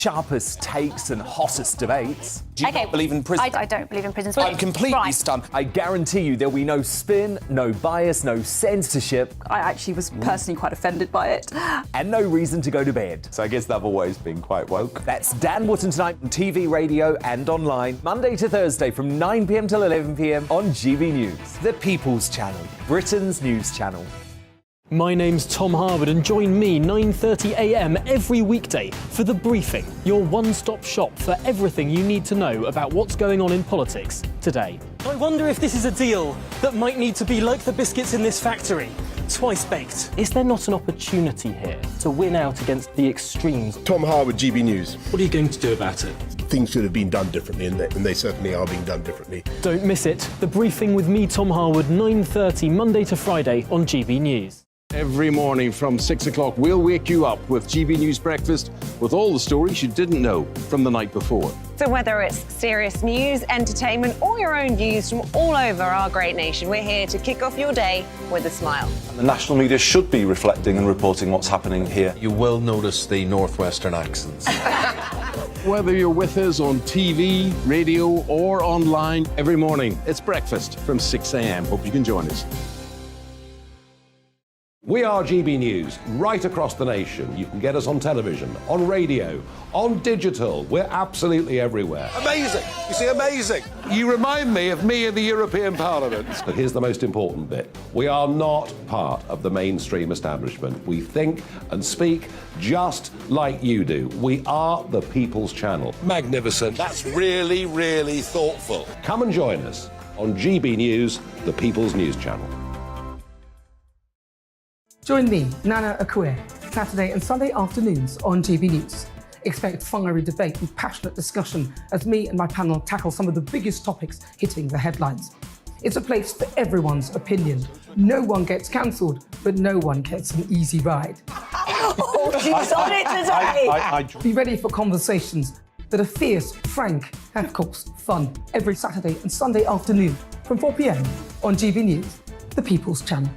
sharpest takes and hottest debates. Do you not believe in prisons? I don't believe in prisons. I'm completely stunned. I guarantee you there'll be no spin, no bias, no censorship. I actually was personally quite offended by it. And no reason to go to bed. So I guess they've always been quite woke. That's Dan Wootton tonight on TV, radio and online, Monday to Thursday from 9 p.m. till 11 p.m. on GB News, the People's Channel, Britain's news channel. My name's Tom Harwood and join me 9:30 a.m. every weekday for The Briefing, your one-stop shop for everything you need to know about what's going on in politics today. I wonder if this is a deal that might need to be like the biscuits in this factory, twice baked. Is there not an opportunity here to win out against the extremes? Tom Harwood, GB News. What are you going to do about it? Things should have been done differently, and they certainly are being done differently. Don't miss it. The Briefing with me, Tom Harwood, 9:30 Monday to Friday on GB News. Every morning from 6 o'clock, we'll wake you up with GB News Breakfast with all the stories you didn't know from the night before. So whether it's serious news, entertainment, or your own views from all over our great nation, we're here to kick off your day with a smile. And the national media should be reflecting and reporting what's happening here. You will notice the northwestern accents. Whether you're with us on TV, radio, or online, every morning, it's breakfast from 6 a.m. Hope you can join us. We are GB News, right across the nation. You can get us on television, on radio, on digital. We're absolutely everywhere. Amazing! You see, amazing! You remind me of me in the European Parliament. But here's the most important bit. We are not part of the mainstream establishment. We think and speak just like you do. We are the People's Channel. Magnificent. That's really, really thoughtful. Come and join us on GB News, the People's News Channel. Join me, Nana Akue, Saturday and Sunday afternoons on GB News. Expect fiery debate and passionate discussion as me and my panel tackle some of the biggest topics hitting the headlines. It's a place for everyone's opinion. No one gets cancelled, but no one gets an easy ride. Oh, she's on it today! Be ready for conversations that are fierce, frank, and of course, fun. Every Saturday and Sunday afternoon from 4 p.m. on GB News, the People's Channel.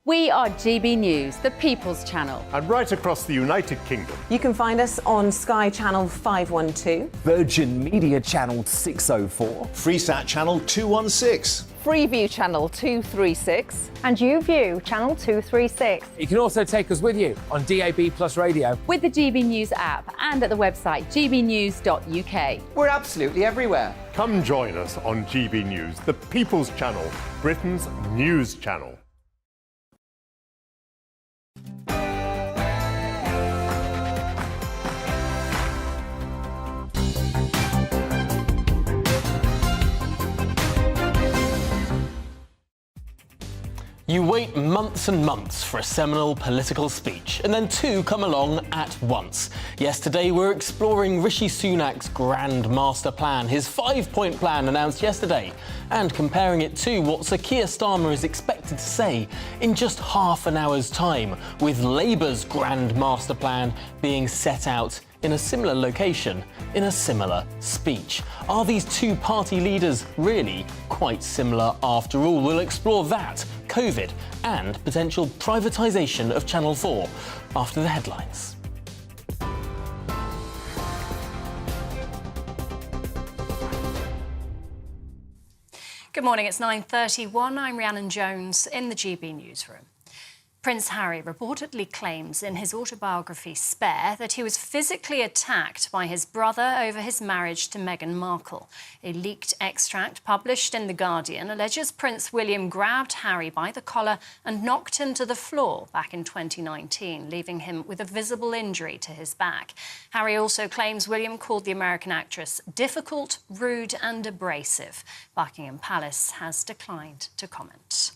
We are GB News, the People's Channel. And right across the United Kingdom. You can find us on Sky Channel 512. Virgin Media Channel 604. Freesat Channel 216. Freeview Channel 236. And YouView Channel 236. You can also take us with you on DAB+ radio. With the GB News app and at the website gbnews.uk. We're absolutely everywhere. Come join us on GB News, the People's Channel, Britain's news channel. You wait months and months for a seminal political speech, and then two come along at once. Yesterday, we're exploring Rishi Sunak's grand master plan, his 5-point plan announced yesterday, and comparing it to what Sir Keir Starmer is expected to say in just half an hour's time, with Labour's grand master plan being set out in a similar location, in a similar speech. Are these two party leaders really quite similar after all? We'll explore that, COVID, and potential privatisation of Channel 4 after the headlines. Good morning, it's 9:31. I'm Rhiannon Jones in the GB Newsroom. Prince Harry reportedly claims in his autobiography Spare that he was physically attacked by his brother over his marriage to Meghan Markle. A leaked extract published in The Guardian alleges Prince William grabbed Harry by the collar and knocked him to the floor back in 2019, leaving him with a visible injury to his back. Harry also claims William called the American actress difficult, rude and abrasive. Buckingham Palace has declined to comment.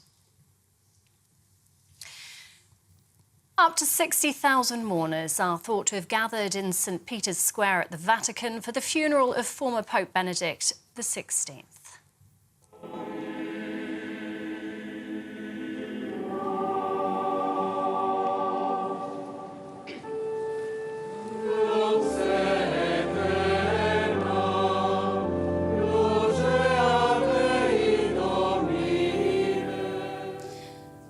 Up to 60,000 mourners are thought to have gathered in St. Peter's Square at the Vatican for the funeral of former Pope Benedict XVI.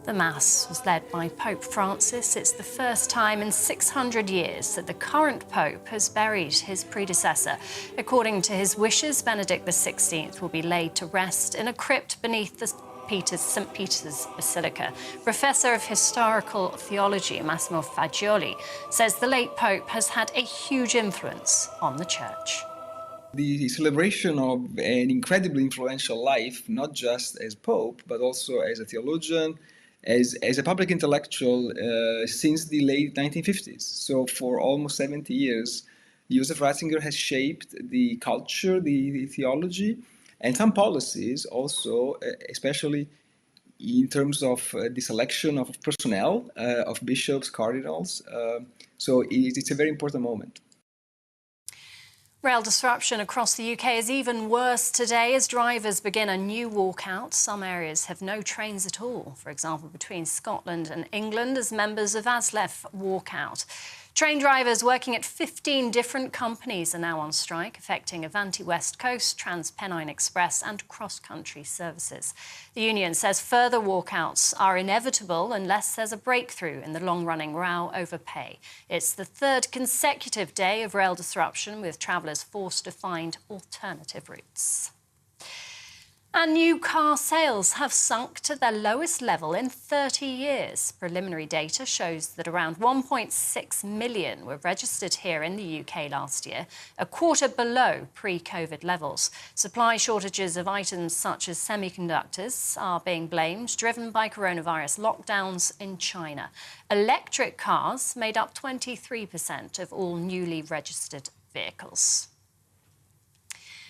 The Mass was led by Pope Francis. It's the first time in 600 years that the current Pope has buried his predecessor. According to his wishes, Benedict XVI will be laid to rest in a crypt beneath the St. Peter's Basilica. Professor of Historical Theology, Massimo Fagioli, says the late Pope has had a huge influence on the Church. The celebration of an incredibly influential life, not just as Pope, but also as a theologian, as a public intellectual since the late 1950s. So for almost 70 years, Josef Ratzinger has shaped the culture, the theology, and some policies also, especially in terms of the selection of personnel, of bishops, cardinals. So it's a very important moment. Rail disruption across the UK is even worse today as drivers begin a new walkout. Some areas have no trains at all, for example, between Scotland and England, as members of ASLEF walk out. Train drivers working at 15 different companies are now on strike, affecting Avanti West Coast, Trans-Pennine Express and cross-country services. The union says further walkouts are inevitable unless there's a breakthrough in the long-running row over pay. It's the third consecutive day of rail disruption, with travellers forced to find alternative routes. And new car sales have sunk to their lowest level in 30 years. Preliminary data shows that around 1.6 million were registered here in the UK last year, a quarter below pre-COVID levels. Supply shortages of items such as semiconductors are being blamed, driven by coronavirus lockdowns in China. Electric cars made up 23% of all newly registered vehicles.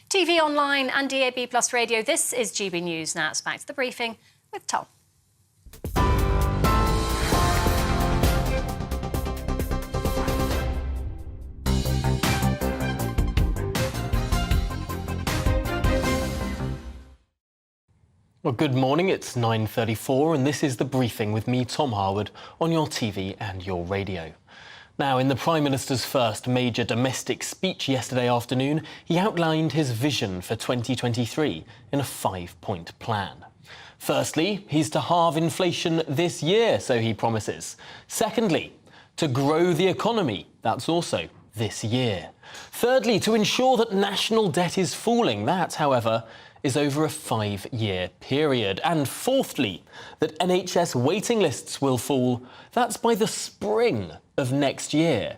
TV, online and DAB+ radio, this is GB News. Now it's back to the briefing with Tom. Well, good morning, it's 9:34 and this is the briefing with me, Tom Harwood, on your TV and your radio. Now, in the Prime Minister's first major domestic speech yesterday afternoon, he outlined his vision for 2023 in a 5-point plan. Firstly, he's to halve inflation this year, so he promises. Secondly, to grow the economy, that's also this year. Thirdly, to ensure that national debt is falling, that, however, is over a 5-year period. And fourthly, that NHS waiting lists will fall, that's by the spring of next year.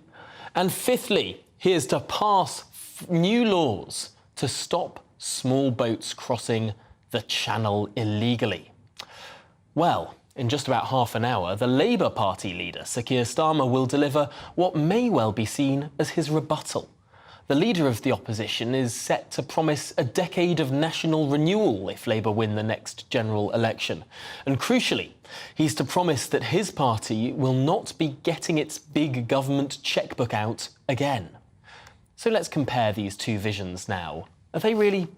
And fifthly, he is to pass new laws to stop small boats crossing the Channel illegally. Well, in just about half an hour, the Labour Party leader, Sir Keir Starmer, will deliver what may well be seen as his rebuttal. The leader of the opposition is set to promise a decade of national renewal if Labour win the next general election. And crucially, he's to promise that his party will not be getting its big government chequebook out again. So let's compare these two visions now. Are they really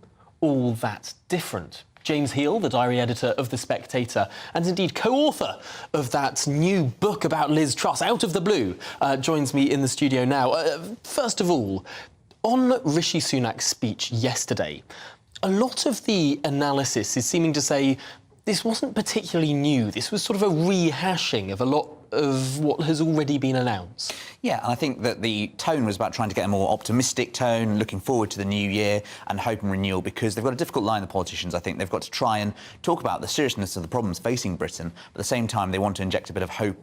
all that different? James Heal, the diary editor of The Spectator, and indeed co-author of that new book about Liz Truss, Out of the Blue, joins me in the studio now. First of all, on Rishi Sunak's speech yesterday, a lot of the analysis is seeming to say this wasn't particularly new. This was sort of a rehashing of a lot of what has already been announced. Yeah, and I think that the tone was about trying to get a more optimistic tone, looking forward to the new year and hope and renewal, because they've got a difficult line, the politicians. I think they've got to try and talk about the seriousness of the problems facing Britain, but at the same time they want to inject a bit of hope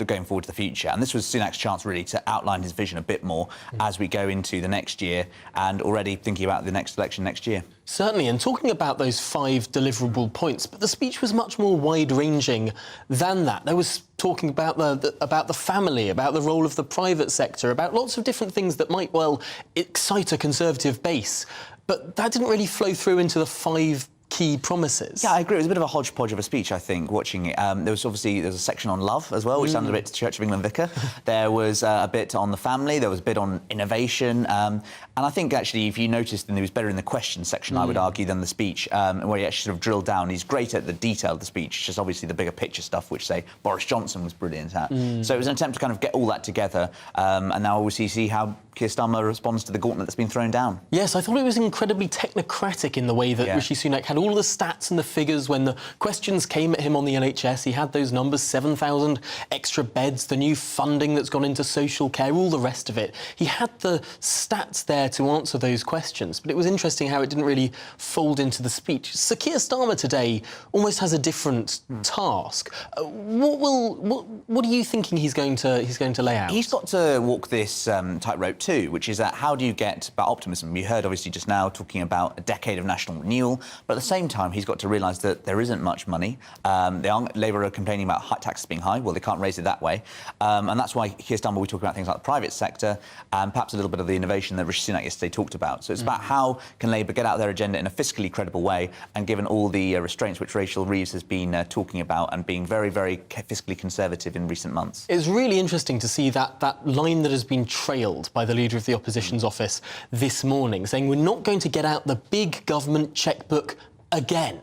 going forward to the future. And this was Sunak's chance really to outline his vision a bit more as we go into the next year and already thinking about the next election next year. Certainly, and talking about those 5 deliverable points, but the speech was much more wide-ranging than that. There was talking about the family, about the role of the private sector, about lots of different things that might well excite a Conservative base. But that didn't really flow through into the 5 key promises. Yeah, I agree. It was a bit of a hodgepodge of a speech, I think, watching it. There's a section on love as well, which sounded a bit Church of England vicar. There was a bit on the family. There was a bit on innovation. And I think, actually, if you noticed, then he was better in the question section, I would argue, than the speech, where he actually sort of drilled down. He's great at the detail of the speech, just obviously the bigger picture stuff, which, say, Boris Johnson was brilliant at. So it was an attempt to kind of get all that together, and now obviously see how Keir Starmer responds to the gauntlet that's been thrown down. Yes, I thought it was incredibly technocratic in the way that Rishi Sunak had all the stats and the figures when the questions came at him on the NHS. He had those numbers, 7,000 extra beds, the new funding that's gone into social care, all the rest of it. He had the stats there to answer those questions, but it was interesting how it didn't really fold into the speech. Sir Keir Starmer today almost has a different task. What are you thinking he's going to lay out? He's got to walk this tightrope too, which is that how do you get about optimism? We heard obviously just now talking about a decade of national renewal, but at the same time he's got to realise that there isn't much money. Labour are complaining about taxes being high. Well, they can't raise it that way, and that's why Keir Starmer we talk about things like the private sector and perhaps a little bit of the innovation that Rishi Sunak yesterday talked about. So it's about how can Labour get out their agenda in a fiscally credible way, and given all the restraints which Rachel Reeves has been talking about and being very, very fiscally conservative in recent months. It's really interesting to see that line that has been trailed by the Leader of the Opposition's office this morning, saying we're not going to get out the big government chequebook again.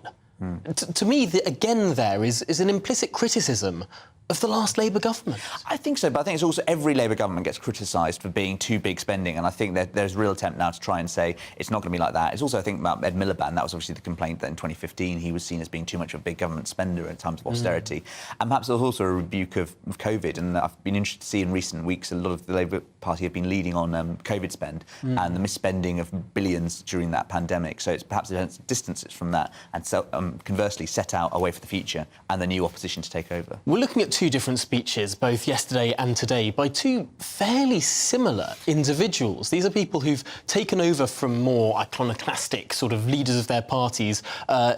To me, the again there is an implicit criticism of the last Labour government. I think so, but I think it's also every Labour government gets criticised for being too big spending, and I think that there's a real attempt now to try and say it's not going to be like that. It's also, I think, about Ed Miliband. That was obviously the complaint that in 2015 he was seen as being too much of a big government spender in times of austerity. And perhaps there's also a rebuke of COVID, and I've been interested to see in recent weeks a lot of the Labour Party have been leading on COVID spend and the misspending of billions during that pandemic. So it's perhaps it distances from that and so, conversely set out a way for the future and the new opposition to take over. We're looking at two different speeches, both yesterday and today, by two fairly similar individuals. These are people who've taken over from more iconoclastic sort of leaders of their parties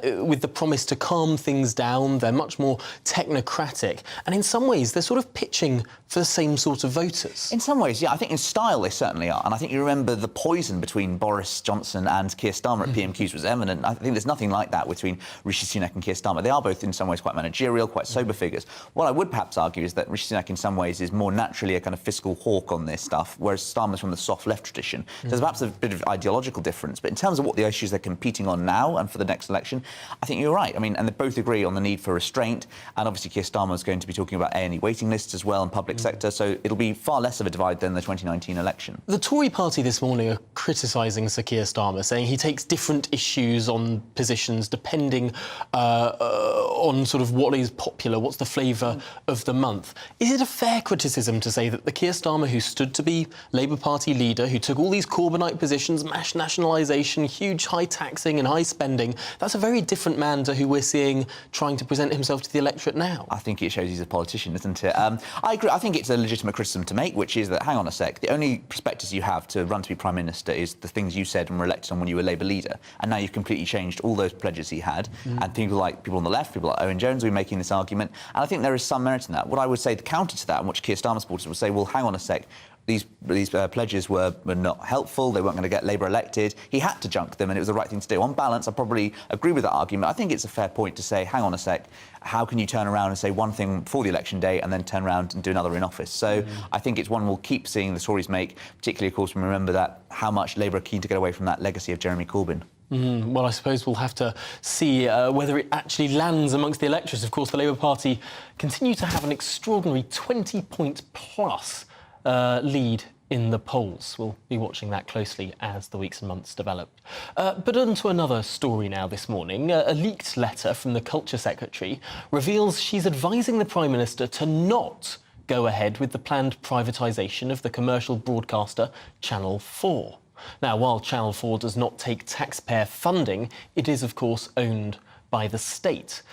with the promise to calm things down. They're much more technocratic. And in some ways, they're sort of pitching for the same sort of voters. In some ways, yeah. I think in style they certainly are. And I think you remember the poison between Boris Johnson and Keir Starmer at PMQs was evident. I think there's nothing like that between Rishi Sunak and Keir Starmer. They are both in some ways quite managerial, quite sober figures. What I would perhaps argue is that Rishi Sunak in some ways is more naturally a kind of fiscal hawk on this stuff, whereas Starmer's from the soft left tradition. There's perhaps a bit of ideological difference, but in terms of what the issues they're competing on now and for the next election, I think you're right. I mean, and they both agree on the need for restraint, and obviously Keir Starmer's going to be talking about A&E waiting lists as well and public sector, so it'll be far less of a divide than the 2019 election. The Tory party this morning are criticising Sir Keir Starmer, saying he takes different issues on positions depending on sort of what is popular, what's the flavour of the month. Is it a fair criticism to say that the Keir Starmer who stood to be Labour Party leader, who took all these Corbynite positions, mass nationalisation, huge high taxing and high spending, that's a very different man to who we're seeing trying to present himself to the electorate now? I think it shows he's a politician, isn't it? I agree. I think it's a legitimate criticism to make, which is that, hang on a sec, the only prospectus you have to run to be Prime Minister is the things you said and were elected on when you were Labour leader, and now you've completely changed all those pledges he had, and people on the left, people like Owen Jones will be making this argument, and I think there is some merit in that. What I would say, the counter to that, and which Keir Starmer supporters would say, well, hang on a sec, these pledges were not helpful, they weren't going to get Labour elected, he had to junk them and it was the right thing to do. On balance, I probably agree with that argument. I think it's a fair point to say, hang on a sec, how can you turn around and say one thing before the election day and then turn around and do another in office? So I think it's one we'll keep seeing the Tories make, particularly, of course, when we remember that how much Labour are keen to get away from that legacy of Jeremy Corbyn. Well, I suppose we'll have to see whether it actually lands amongst the electors. Of course, the Labour Party continue to have an extraordinary 20-point plus lead in the polls. We'll be watching that closely as the weeks and months develop. But on to another story now this morning. A leaked letter from the Culture Secretary reveals she's advising the Prime Minister to not go ahead with the planned privatisation of the commercial broadcaster Channel 4. Now, while Channel 4 does not take taxpayer funding, it is, of course, owned by the state.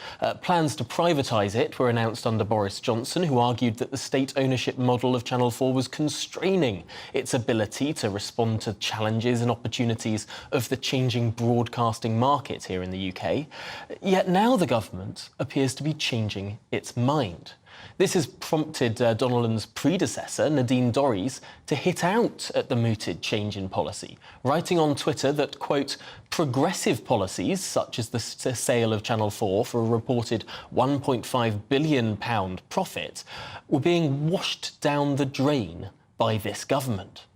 Plans to privatise it were announced under Boris Johnson, who argued that the state ownership model of Channel 4 was constraining its ability to respond to challenges and opportunities of the changing broadcasting market here in the UK. Yet now the government appears to be changing its mind. This has prompted Donnellan's predecessor, Nadine Dorries, to hit out at the mooted change in policy, writing on Twitter that, quote, progressive policies, such as the sale of Channel 4 for a reported £1.5 billion profit, were being washed down the drain by this government.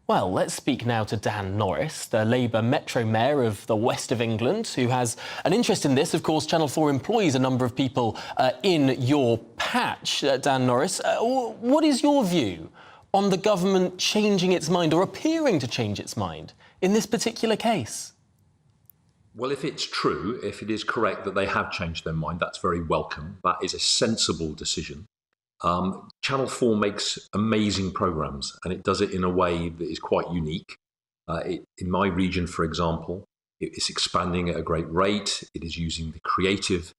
Well, let's speak now to Dan Norris, the Labour Metro Mayor of the West of England, who has an interest in this. Of course, Channel 4 employs a number of people in your patch. Dan Norris, what is your view on the government changing its mind or appearing to change its mind in this particular case? Well, if it's true, if it is correct that they have changed their mind, that's very welcome. That is a sensible decision. Channel 4 makes amazing programmes, and it does it in a way that is quite unique. In my region, for example, it is expanding at a great rate. It is using the creative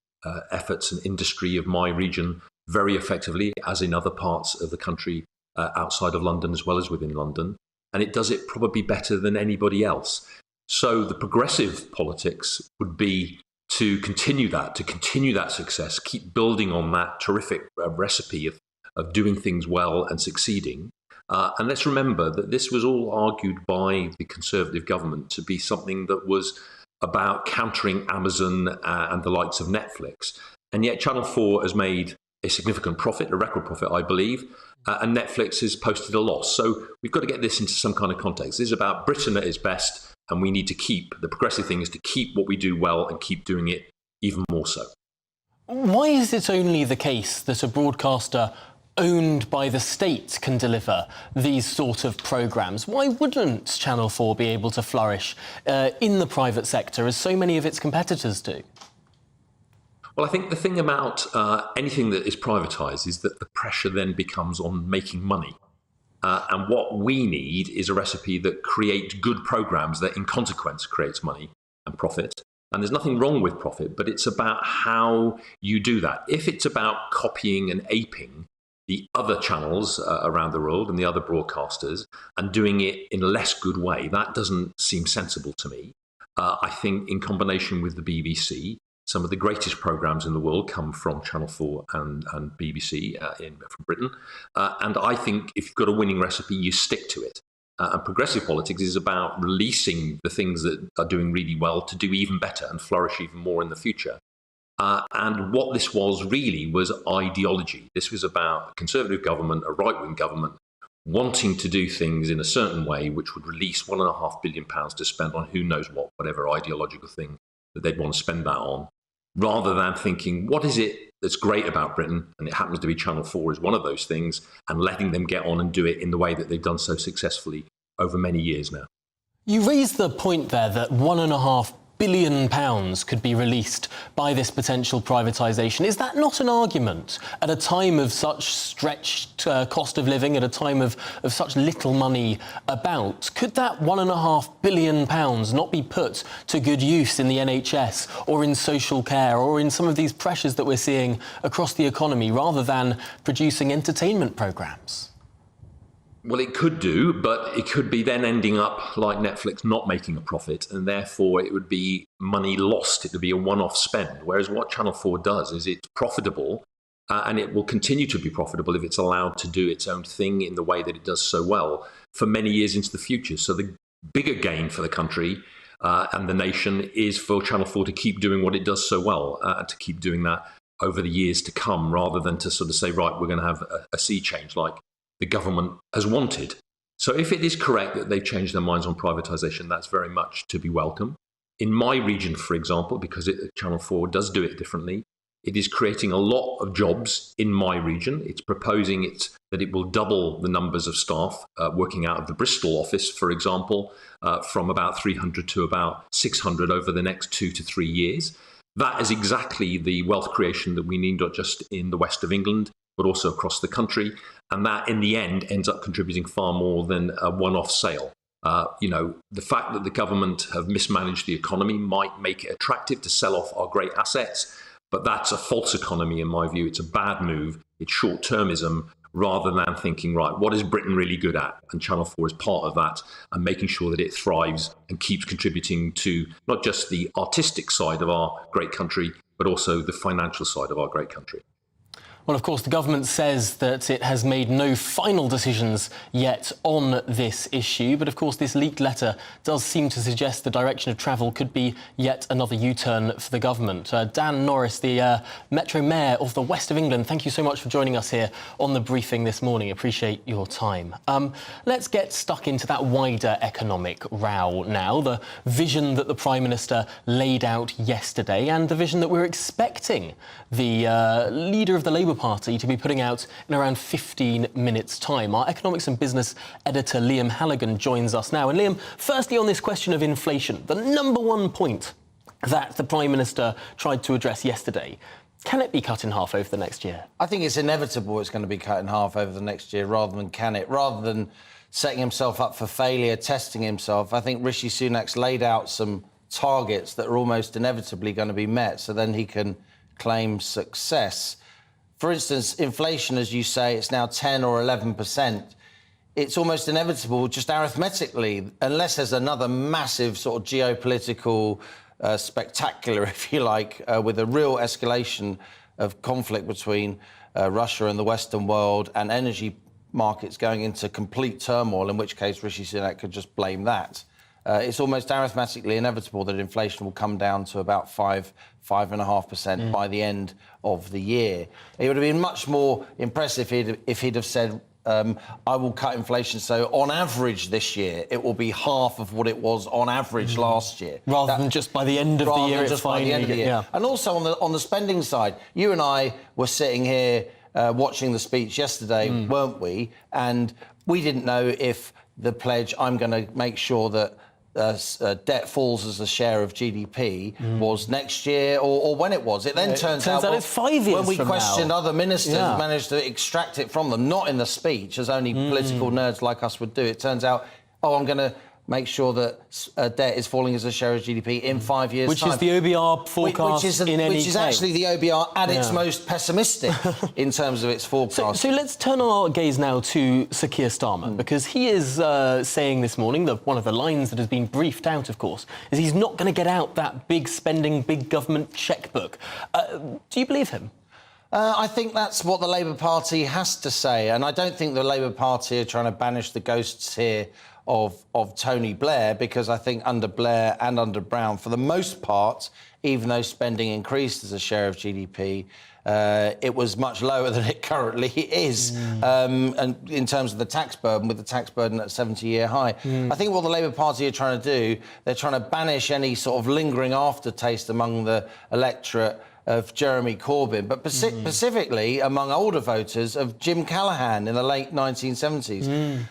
efforts and industry of my region very effectively, as in other parts of the country outside of London as well as within London. And it does it probably better than anybody else. So the progressive politics would be to continue that success, keep building on that terrific recipe of doing things well and succeeding. And let's remember that this was all argued by the Conservative government to be something that was about countering Amazon and the likes of Netflix. And yet Channel 4 has made a significant profit, a record profit, I believe, and Netflix has posted a loss. So we've got to get this into some kind of context. This is about Britain at its best. And we need to keep, the progressive thing is to keep what we do well and keep doing it even more so. Why is it only the case that a broadcaster owned by the state can deliver these sort of programmes? Why wouldn't Channel 4 be able to flourish in the private sector as so many of its competitors do? Well, I think the thing about anything that is privatised is that the pressure then becomes on making money. And what we need is a recipe that creates good programmes that in consequence creates money and profit. And there's nothing wrong with profit, but it's about how you do that. If it's about copying and aping the other channels around the world and the other broadcasters and doing it in a less good way, that doesn't seem sensible to me. I think in combination with the BBC, some of the greatest programmes in the world come from Channel 4 and BBC from Britain. And I think if you've got a winning recipe, you stick to it. And progressive politics is about releasing the things that are doing really well to do even better and flourish even more in the future. And what this was really was ideology. This was about a Conservative government, a right-wing government, wanting to do things in a certain way which would release £1.5 billion to spend on who knows what, whatever ideological thing that they'd want to spend that on, rather than thinking, what is it that's great about Britain? And it happens to be Channel 4 is one of those things, and letting them get on and do it in the way that they've done so successfully over many years now. You raised the point there that £1.5 billion could be released by this potential privatisation. Is that not an argument at a time of such stretched cost of living, at a time of such little money about? Could that £1.5 billion not be put to good use in the NHS or in social care or in some of these pressures that we're seeing across the economy, rather than producing entertainment programmes? Well, it could do, but it could be then ending up like Netflix not making a profit, and therefore it would be money lost. It would be a one-off spend. Whereas what Channel 4 does is it's profitable, and it will continue to be profitable if it's allowed to do its own thing in the way that it does so well for many years into the future. So the bigger gain for the country and the nation is for Channel 4 to keep doing what it does so well, and to keep doing that over the years to come, rather than to sort of say, right, we're going to have a sea change like the government has wanted. So if it is correct that they've changed their minds on privatisation, that's very much to be welcome. In my region, for example, because Channel 4 does do it differently, it is creating a lot of jobs in my region. It's proposing that it will double the numbers of staff working out of the Bristol office, for example, from about 300 to about 600 over the next 2 to 3 years. That is exactly the wealth creation that we need, not just in the west of England, but also across the country. And that, in the end, ends up contributing far more than a one-off sale. The fact that the government have mismanaged the economy might make it attractive to sell off our great assets, but that's a false economy, in my view. It's a bad move. It's short-termism, rather than thinking, right, what is Britain really good at? And Channel 4 is part of that, and making sure that it thrives and keeps contributing to not just the artistic side of our great country, but also the financial side of our great country. Well, of course, the government says that it has made no final decisions yet on this issue. But, of course, this leaked letter does seem to suggest the direction of travel could be yet another U-turn for the government. Dan Norris, the Metro Mayor of the West of England, thank you so much for joining us here on the briefing this morning. Appreciate your time. Let's get stuck into that wider economic row now. The vision that the Prime Minister laid out yesterday, and the vision that we're expecting the leader of the Labour Party to be putting out in around 15 minutes' time. Our economics and business editor Liam Halligan joins us now. And Liam, firstly on this question of inflation, the number one point that the Prime Minister tried to address yesterday, can it be cut in half over the next year? I think it's inevitable it's going to be cut in half over the next year rather than can it. Rather than setting himself up for failure, testing himself, I think Rishi Sunak's laid out some targets that are almost inevitably going to be met, so then he can claim success. For instance, inflation, as you say, it's now 10 or 11%. It's almost inevitable, just arithmetically, unless there's another massive sort of geopolitical spectacular, if you like, with a real escalation of conflict between Russia and the Western world and energy markets going into complete turmoil, in which case Rishi Sunak could just blame that. It's almost arithmetically inevitable that inflation will come down to about 5.5% by the end of the year. It would have been much more impressive if he'd have said, I will cut inflation, so on average this year it will be half of what it was on average last year. Rather than just by the end of the year, just by the end of the year. Yeah. And also on the spending side, you and I were sitting here watching the speech yesterday, weren't we? And we didn't know if the pledge, I'm going to make sure that debt falls as a share of GDP was next year or when it was. It then turns out it's 5 years when we from questioned now. Other ministers managed to extract it from them, not in the speech, as only political nerds like us would do. It turns out, I'm going to make sure that debt is falling as a share of GDP in 5 years' Which time. is the OBR forecast Which is actually the OBR at its most pessimistic in terms of its forecast. So let's turn our gaze now to Sir Keir Starmer, because he is saying this morning that one of the lines that has been briefed out, of course, is he's not going to get out that big spending, big government chequebook. Do you believe him? I think that's what the Labour Party has to say, and I don't think the Labour Party are trying to banish the ghosts here of Tony Blair, because I think under Blair and under Brown, for the most part, even though spending increased as a share of GDP, it was much lower than it currently is, and in terms of the tax burden, with the tax burden at a 70-year high. I think what the Labour Party are trying to do, they're trying to banish any sort of lingering aftertaste among the electorate of Jeremy Corbyn, but specifically among older voters of Jim Callaghan in the late 1970s.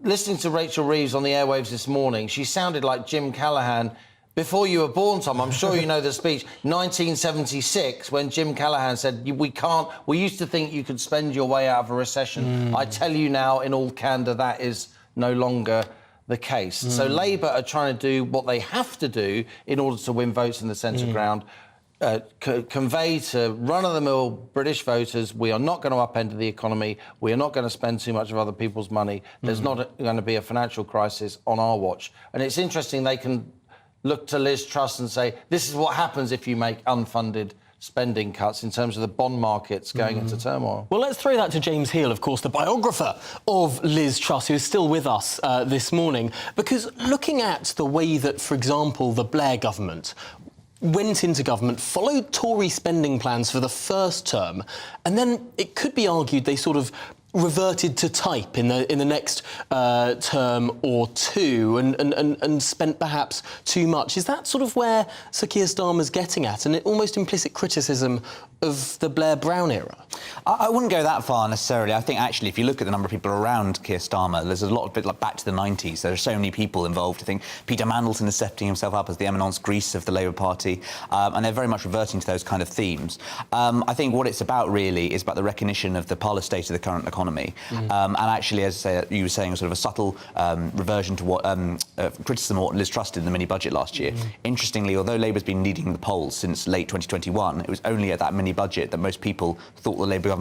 Listening to Rachel Reeves on the airwaves this morning, she sounded like Jim Callaghan before you were born, Tom. I'm sure you know the speech, 1976, when Jim Callaghan said, we used to think you could spend your way out of a recession. I tell you now, in all candour, that is no longer the case. So Labour are trying to do what they have to do in order to win votes in the centre ground, convey to run-of-the-mill British voters, we are not going to upend the economy, we are not going to spend too much of other people's money, there's not going to be a financial crisis on our watch. And it's interesting they can look to Liz Truss and say, this is what happens if you make unfunded spending cuts in terms of the bond markets going into turmoil. Well, let's throw that to James Heal, of course, the biographer of Liz Truss, who is still with us this morning, because looking at the way that, for example, the Blair government went into government, followed Tory spending plans for the first term, and then it could be argued they sort of reverted to type in the next term or two and spent perhaps too much. Is that sort of where Sir Keir Starmer's getting at, an almost implicit criticism of the Blair-Brown era? I wouldn't go that far necessarily. I think actually if you look at the number of people around Keir Starmer, there's a lot of bit like back to the 90s. There are so many people involved. I think Peter Mandelson is setting himself up as the eminence grise of the Labour Party, and they're very much reverting to those kind of themes. I think what it's about really is about the recognition of the parlous state of the current economy, and actually, as you were saying, sort of a subtle reversion to what criticism of what Liz Truss did in the mini-budget last year. Interestingly, although Labour's been leading the polls since late 2021, it was only at that mini-budget that most people thought the Labour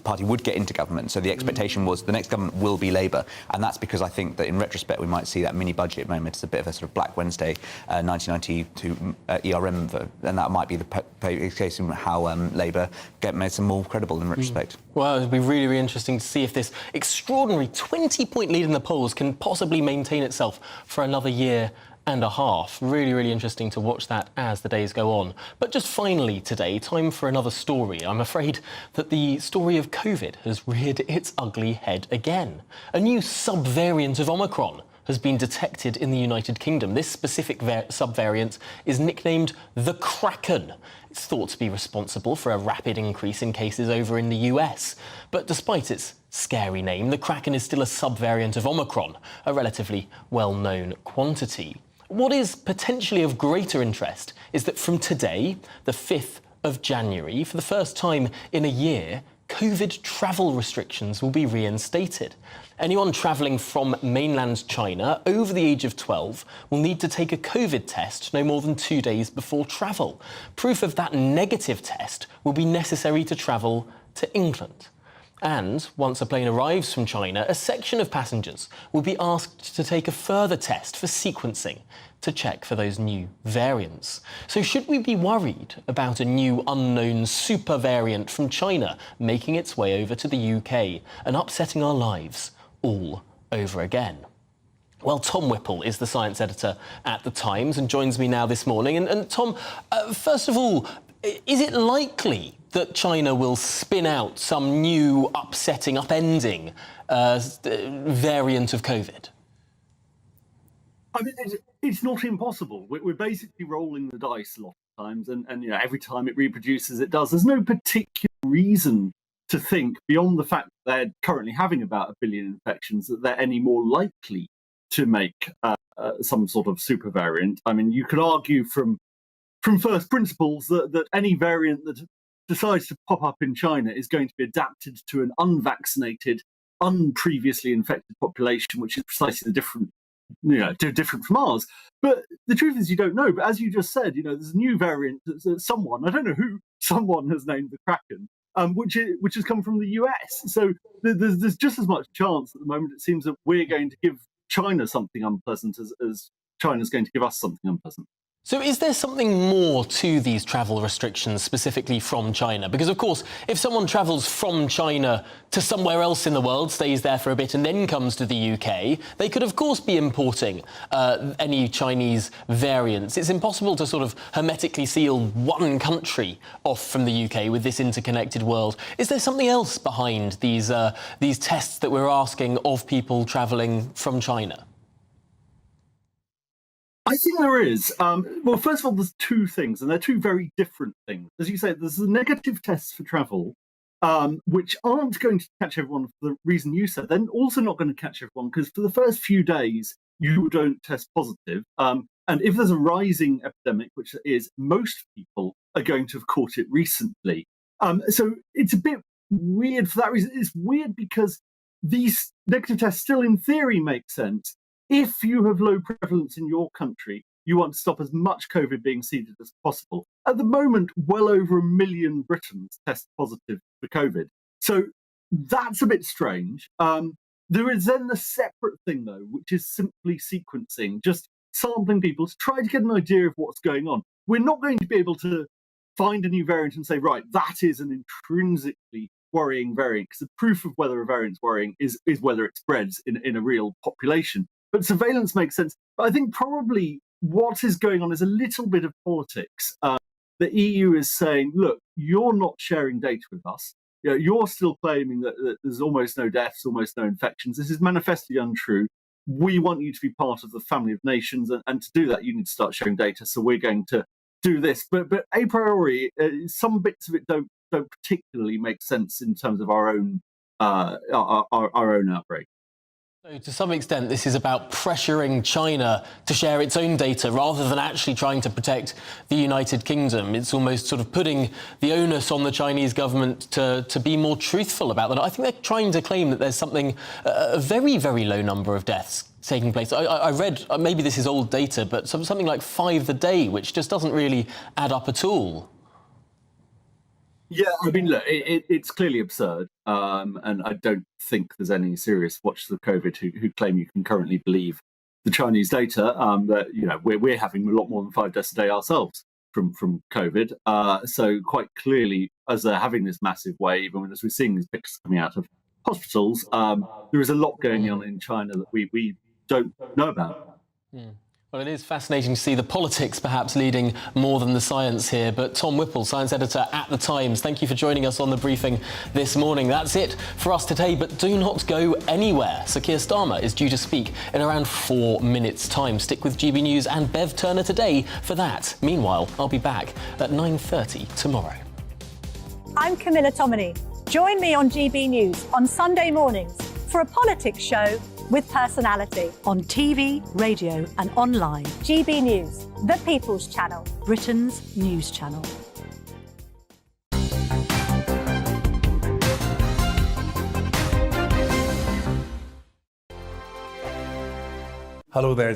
Party would get into government. So the expectation was the next government will be Labour, and that's because I think that in retrospect we might see that mini-budget moment as a bit of a sort of Black Wednesday 1992 ERM, and that might be the case in how Labour made some more credible in retrospect. Well, it'll be really, really interesting to see if this extraordinary 20-point lead in the polls can possibly maintain itself for another year and a half. Really, really interesting to watch that as the days go on. But just finally today, time for another story. I'm afraid that the story of COVID has reared its ugly head again. A new sub-variant of Omicron has been detected in the United Kingdom. This specific subvariant is nicknamed the Kraken. It's thought to be responsible for a rapid increase in cases over in the US. But despite its scary name, the Kraken is still a subvariant of Omicron, a relatively well-known quantity. What is potentially of greater interest is that from today, the 5th of January, for the first time in a year, COVID travel restrictions will be reinstated. Anyone travelling from mainland China over the age of 12 will need to take a COVID test no more than 2 days before travel. Proof of that negative test will be necessary to travel to England. And once a plane arrives from China, a section of passengers will be asked to take a further test for sequencing to check for those new variants. So should we be worried about a new unknown super variant from China making its way over to the UK and upsetting our lives all over again? Well, Tom Whipple is the science editor at The Times and joins me now this morning. And Tom, first of all, is it likely that China will spin out some new upending variant of COVID? I mean, it's not impossible. We're basically rolling the dice a lot of times, and you know, every time it reproduces, it does. There's no particular reason to think, beyond the fact that they're currently having about 1 billion infections, that they're any more likely to make some sort of super variant. I mean, you could argue from first principles that any variant that decides to pop up in China is going to be adapted to an unvaccinated, unpreviously infected population, which is precisely different from ours. But the truth is, you don't know. But as you just said, you know, there's a new variant that someone, I don't know who, someone has named the Kraken, which has come from the US. So there's just as much chance at the moment, it seems, that we're going to give China something unpleasant as China's going to give us something unpleasant. So is there something more to these travel restrictions specifically from China? Because, of course, if someone travels from China to somewhere else in the world, stays there for a bit and then comes to the UK, they could, of course, be importing any Chinese variants. It's impossible to sort of hermetically seal one country off from the UK with this interconnected world. Is there something else behind these tests that we're asking of people travelling from China? I think there is. Well, first of all, there's two things, and they're two very different things. As you say, there's the negative tests for travel, which aren't going to catch everyone for the reason you said. They're also not going to catch everyone because for the first few days, you don't test positive. And if there's a rising epidemic, which is, most people are going to have caught it recently. So it's a bit weird for that reason. It's weird because these negative tests still, in theory, make sense. If you have low prevalence in your country, you want to stop as much COVID being seeded as possible. At the moment, well over 1 million Britons test positive for COVID. So that's a bit strange. There is then the separate thing, though, which is simply sequencing, just sampling people to try to get an idea of what's going on. We're not going to be able to find a new variant and say, right, that is an intrinsically worrying variant, because the proof of whether a variant's worrying is whether it spreads in a real population. But surveillance makes sense. But I think probably what is going on is a little bit of politics. The EU is saying, look, you're not sharing data with us. You know, you're still claiming that there's almost no deaths, almost no infections. This is manifestly untrue. We want you to be part of the family of nations. And to do that, you need to start sharing data. So we're going to do this. But a priori, some bits of it don't particularly make sense in terms of our own outbreak. So to some extent, this is about pressuring China to share its own data rather than actually trying to protect the United Kingdom. It's almost sort of putting the onus on the Chinese government to be more truthful about that. I think they're trying to claim that there's a very, very low number of deaths taking place. I read, maybe this is old data, but something like 5 a day, which just doesn't really add up at all. Yeah, I mean, look, it's clearly absurd, and I don't think there's any serious watchers of COVID who claim you can currently believe the Chinese data. That, you know, we're having a lot more than 5 deaths a day ourselves from COVID. So quite clearly, as they're having this massive wave, and as we're seeing these pictures coming out of hospitals, there is a lot going on in China that we don't know about. Well, it is fascinating to see the politics perhaps leading more than the science here. But Tom Whipple, science editor at The Times, thank you for joining us on the briefing this morning. That's it for us today, but do not go anywhere. Sir Keir Starmer is due to speak in around 4 minutes' time. Stick with GB News and Bev Turner today for that. Meanwhile, I'll be back at 9:30 tomorrow. I'm Camilla Tominey. Join me on GB News on Sunday mornings for a politics show with personality on TV, radio and online. GB News, the People's Channel, Britain's news channel. Hello there.